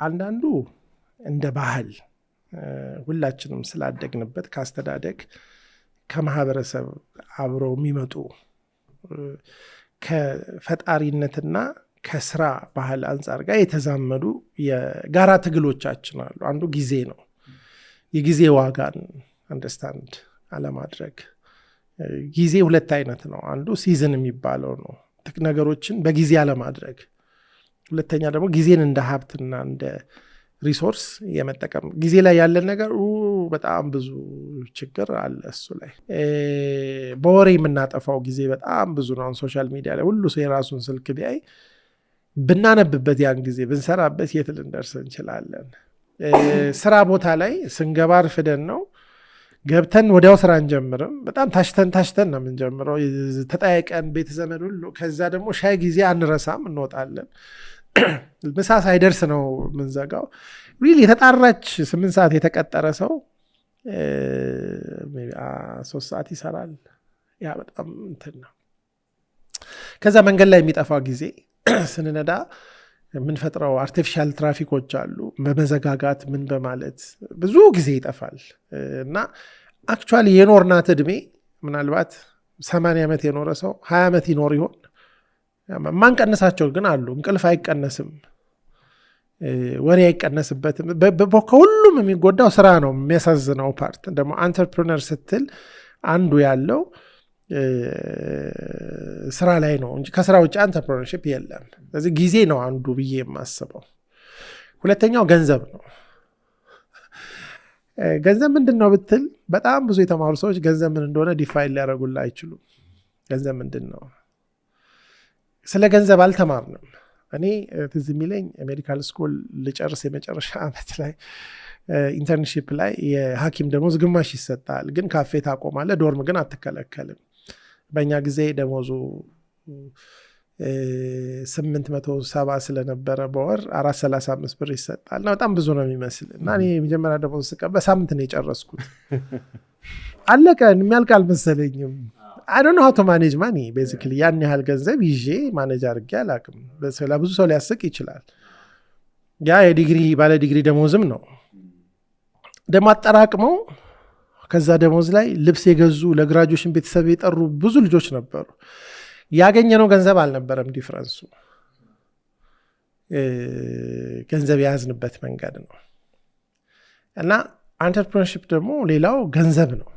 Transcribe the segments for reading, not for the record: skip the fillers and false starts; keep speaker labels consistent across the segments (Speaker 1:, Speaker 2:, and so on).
Speaker 1: አንዳንዱ እንደ ባህል ሁላችንም ስላደግንበት ካስተዳደግ ከማህበረሰብ አብረው የሚመጡ ከፈጣሪነትና ከስራ ባህል አንፃር ጋር የተዛመዱ የጋራ ትግሎቻችን አሉ። አንዱ ጊዜ ነው። የጊዜ ዋጋን አንደርስታንድ አለማድረግ። ጊዜ ሁለት አይነት ነው። አንዱ ሲዝን የሚባለው ነው፣ ነገሮችን በጊዜ አለማድረግ። ሁለተኛ ደግሞ ጊዜን እንደ ሀብትና እንደ ሪሶርስ የመጠቀም። ጊዜ ላይ ያለን ነገር በጣም ብዙ ችግር አለ እሱ ላይ። በወሬ የምናጠፋው ጊዜ በጣም ብዙ ነው። ሶሻል ሚዲያ ላይ ሁሉ ሰው የራሱን ስልክ ቢያይ ብናነብበት ያን ጊዜ ብንሰራበት የት ልንደርስ እንችላለን። ስራ ቦታ ላይ ስንገባ አርፍደን ነው ገብተን ወዲያው ስራ እንጀምርም። በጣም ታሽተን ነው የምንጀምረው፣ ተጠያይቀን ቤተ ዘመድ ሁሉ። ከዛ ደግሞ ሻይ ጊዜ አንረሳም፣ እንወጣለን። ምሳ ሳይደርስ ነው የምንዘጋው። ሪሊ የተጣራች 8 ሰዓት የተቀጠረ ሰው 3 ሰዓት ይሰራል። ያ በጣም እንትን ነው። ከዛ መንገድ ላይ የሚጠፋ ጊዜ ስንነዳ የምንፈጥረው አርቲፊሻል ትራፊኮች አሉ። በመዘጋጋት ምን በማለት ብዙ ጊዜ ይጠፋል። እና አክቹዋሊ የኖርናት ዕድሜ ምናልባት 80 ዓመት የኖረ ሰው 20 ዓመት ይኖር ይሆን? ማንቀነሳቸው ግን አሉ። እንቅልፍ አይቀነስም፣ ወሬ አይቀነስበትም። ከሁሉም የሚጎዳው ስራ ነው። የሚያሳዝነው ፓርት ደግሞ አንተርፕረነር ስትል አንዱ ያለው ስራ ላይ ነው እንጂ ከስራ ውጭ አንተርፕረነርሺፕ የለም። ስለዚህ ጊዜ ነው አንዱ ብዬ የማስበው። ሁለተኛው ገንዘብ ነው። ገንዘብ ምንድን ነው ብትል በጣም ብዙ የተማሩ ሰዎች ገንዘብ ምን እንደሆነ ዲፋይን ሊያደርጉልህ አይችሉም። ገንዘብ ምንድን ነው? ስለ ገንዘብ አልተማርንም። እኔ ትዝ የሚለኝ ሜዲካል ስኩል ልጨርስ የመጨረሻ ዓመት ላይ ኢንተርንሺፕ ላይ የሐኪም ደሞዝ ግማሽ ይሰጣል፣ ግን ካፌ ታቆማለህ፣ ዶርም ግን አትከለከልም። በእኛ ጊዜ ደሞዙ 870 ስለነበረ በወር 435 ብር ይሰጣል እና በጣም ብዙ ነው የሚመስል እና እኔ የመጀመሪያ ደሞዝ ስቀበል በሳምንት ነው የጨረስኩት። አለቀ። የሚያልቅ አልመሰለኝም። I don't know how to manage money basically። ያን ያህል ገንዘብ ይዤ ማኔጅ አድርጌ አላውቅም። ለብዙ ሰው ሊያስቅ ይችላል። ያ ባለ ዲግሪ ደሞዝም ነው ደግሞ አጠራቅመው ከዛ ደሞዝ ላይ ልብስ የገዙ ለግራጁዌሽን ቤተሰብ የጠሩ ብዙ ልጆች ነበሩ። ያገኘነው ገንዘብ አልነበረም ዲፍረንሱ፣ ገንዘብ የያዝንበት መንገድ ነው። እና አንተርፕረነርሺፕ ደግሞ ሌላው ገንዘብ ነው።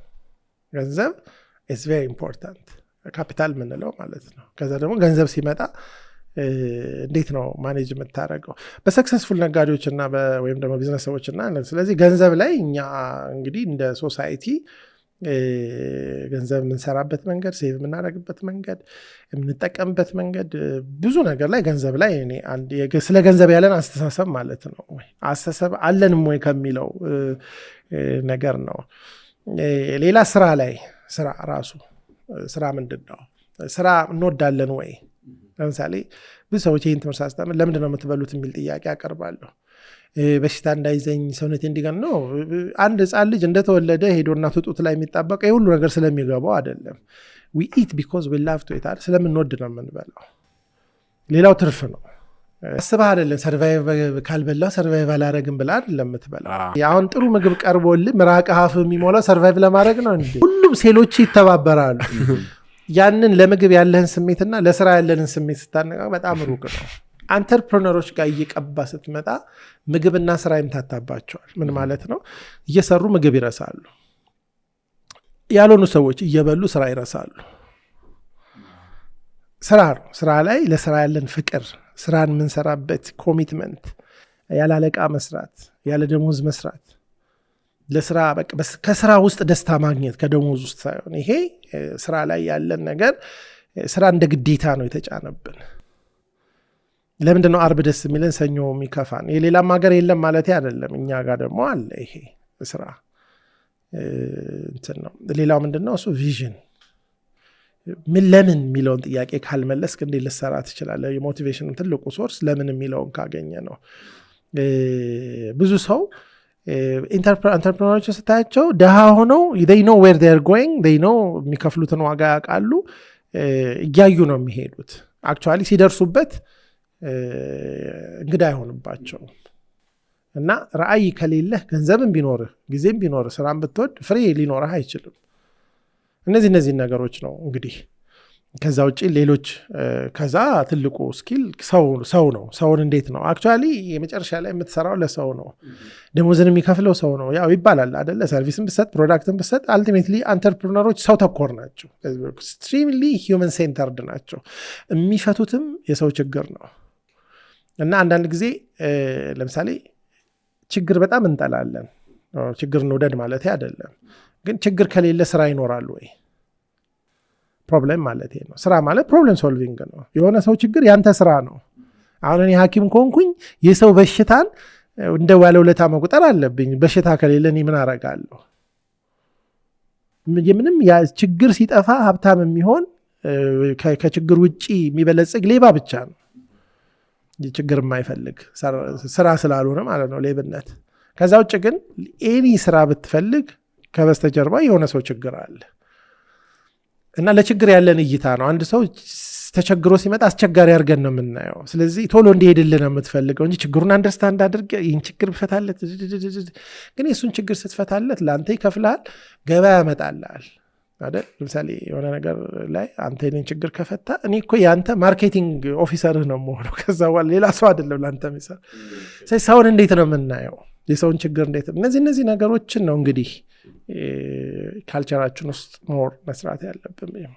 Speaker 1: ገንዘብ is very important፣ ካፒታል ምንለው ማለት ነው። ከዛ ደግሞ ገንዘብ ሲመጣ እንዴት ነው ማኔጅ የምታደርገው? በሰክሰስፉል ነጋዴዎች እና ወይም ደግሞ ቢዝነስ ሰዎች እና ስለዚህ ገንዘብ ላይ እኛ እንግዲህ እንደ ሶሳይቲ ገንዘብ የምንሰራበት መንገድ፣ ሴቭ የምናደርግበት መንገድ፣ የምንጠቀምበት መንገድ ብዙ ነገር ላይ ገንዘብ ላይ ስለ ገንዘብ ያለን አስተሳሰብ ማለት ነው አስተሳሰብ አለንም ወይ ከሚለው ነገር ነው። ሌላ ስራ ላይ ስራ ራሱ ስራ ምንድን ነው? ስራ እንወዳለን ወይ? ለምሳሌ ብዙ ሰዎች ይህን ትምህርት ሳስተምር ለምንድን ነው የምትበሉት የሚል ጥያቄ አቀርባለሁ። በሽታ እንዳይዘኝ ሰውነት እንዲገን ነው። አንድ ህፃን ልጅ እንደተወለደ ሄዶ እናቱ ጡት ላይ የሚጣበቀው የሁሉ ነገር ስለሚገባው አይደለም። we eat because we love to eat፣ ስለምንወድ ነው የምንበላው። ሌላው ትርፍ ነው። አስበህ አይደለም ሰርቫይቭ ካልበላው ሰርቫይቭ አላረግም ብላ አይደለም የምትበላው። አሁን ጥሩ ምግብ ቀርቦልህ ምራቅህ አፍ የሚሞላው ሰርቫይቭ ለማድረግ ነው እንዴ? ሁሉም ሴሎች ይተባበራሉ። ያንን ለምግብ ያለህን ስሜትና ለስራ ያለህን ስሜት ስታነቃ በጣም ሩቅ ነው። አንተርፕረነሮች ጋር እየቀባ ስትመጣ ምግብና ስራ ይምታታባቸዋል። ምን ማለት ነው? እየሰሩ ምግብ ይረሳሉ። ያልሆኑ ሰዎች እየበሉ ስራ ይረሳሉ። ስራ ነው። ስራ ላይ ለስራ ያለን ፍቅር፣ ስራን የምንሰራበት ኮሚትመንት፣ ያለ አለቃ መስራት፣ ያለ ደሞዝ መስራት፣ ለስራ ከስራ ውስጥ ደስታ ማግኘት ከደሞዝ ውስጥ ሳይሆን፣ ይሄ ስራ ላይ ያለን ነገር ስራ እንደ ግዴታ ነው የተጫነብን። ለምንድነው አርብ ደስ የሚለን ሰኞ የሚከፋን? የሌላም ሀገር የለም ማለት አይደለም፣ እኛ ጋር ደግሞ አለ ይሄ ስራ እንትን ነው። ሌላው ምንድነው? እሱ ቪዥን። ለምን የሚለውን ጥያቄ ካልመለስክ እንዴት ልትሰራ ትችላለህ? የሞቲቬሽን ትልቁ ሶርስ ለምን የሚለውን ካገኘ ነው። ብዙ ሰው ኢንተርፕረነሮች ስታያቸው ደሃ ሆነው they know where they are going፣ they know የሚከፍሉትን ዋጋ ያውቃሉ፣ እያዩ ነው የሚሄዱት። አክቹዋሊ ሲደርሱበት እንግዳ አይሆንባቸውም። እና ራዕይ ከሌለህ ገንዘብም ቢኖርህ ጊዜም ቢኖርህ ስራም ብትወድ ፍሬ ሊኖርህ አይችልም። እነዚህ ነገሮች ነው እንግዲህ። ከዛ ውጪ ሌሎች ከዛ ትልቁ ስኪል ሰው ነው። ሰውን እንዴት ነው አክቹዋሊ የመጨረሻ ላይ የምትሰራው ለሰው ነው። ደሞዝን የሚከፍለው ሰው ነው ያው ይባላል አይደለ? ሰርቪስን ብሰጥ ፕሮዳክትን ብሰጥ አልቲሜትሊ አንተርፕረነሮች ሰው ተኮር ናቸው። ኤክስትሪምሊ ሂውመን ሴንተርድ ናቸው። የሚፈቱትም የሰው ችግር ነው። እና አንዳንድ ጊዜ ለምሳሌ ችግር በጣም እንጠላለን። ችግር እንውደድ ማለት አይደለም፣ ግን ችግር ከሌለ ስራ ይኖራል ወይ? ፕሮብሌም ማለት ነው። ስራ ማለት ፕሮብሌም ሶልቪንግ ነው። የሆነ ሰው ችግር ያንተ ስራ ነው። አሁን እኔ ሐኪም ከሆንኩኝ የሰው በሽታን እንደ ዋለውለታ መቁጠር አለብኝ። በሽታ ከሌለ እኔ ምን አረጋለሁ? ምንም ያ ችግር ሲጠፋ ሀብታም የሚሆን ከችግር ውጪ የሚበለጽግ ሌባ ብቻ ነው። ችግር የማይፈልግ ስራ ስላልሆነ ማለት ነው ሌብነት። ከዛ ውጭ ግን ኤኒ ስራ ብትፈልግ ከበስተጀርባ የሆነ ሰው ችግር አለ እና ለችግር ያለን እይታ ነው። አንድ ሰው ተቸግሮ ሲመጣ አስቸጋሪ አድርገን ነው የምናየው። ስለዚህ ቶሎ እንዲሄድልን ነው የምትፈልገው እንጂ ችግሩን አንደርስታንድ አድርገህ ይህን ችግር ብፈታለት፣ ግን የሱን ችግር ስትፈታለት ለአንተ ይከፍልሃል፣ ገበያ ያመጣልሃል አይደል? ለምሳሌ የሆነ ነገር ላይ አንተ የኔን ችግር ከፈታ እኔ እኮ የአንተ ማርኬቲንግ ኦፊሰርህ ነው የምሆነው። ከዛ በኋላ ሌላ ሰው አይደለም ለአንተ የሚሰራ። ስለዚህ ሰውን እንዴት ነው የምናየው? የሰውን ችግር እንዴት? እነዚህ ነገሮችን ነው እንግዲህ ካልቸራችን ውስጥ ሞር መስራት ያለብን።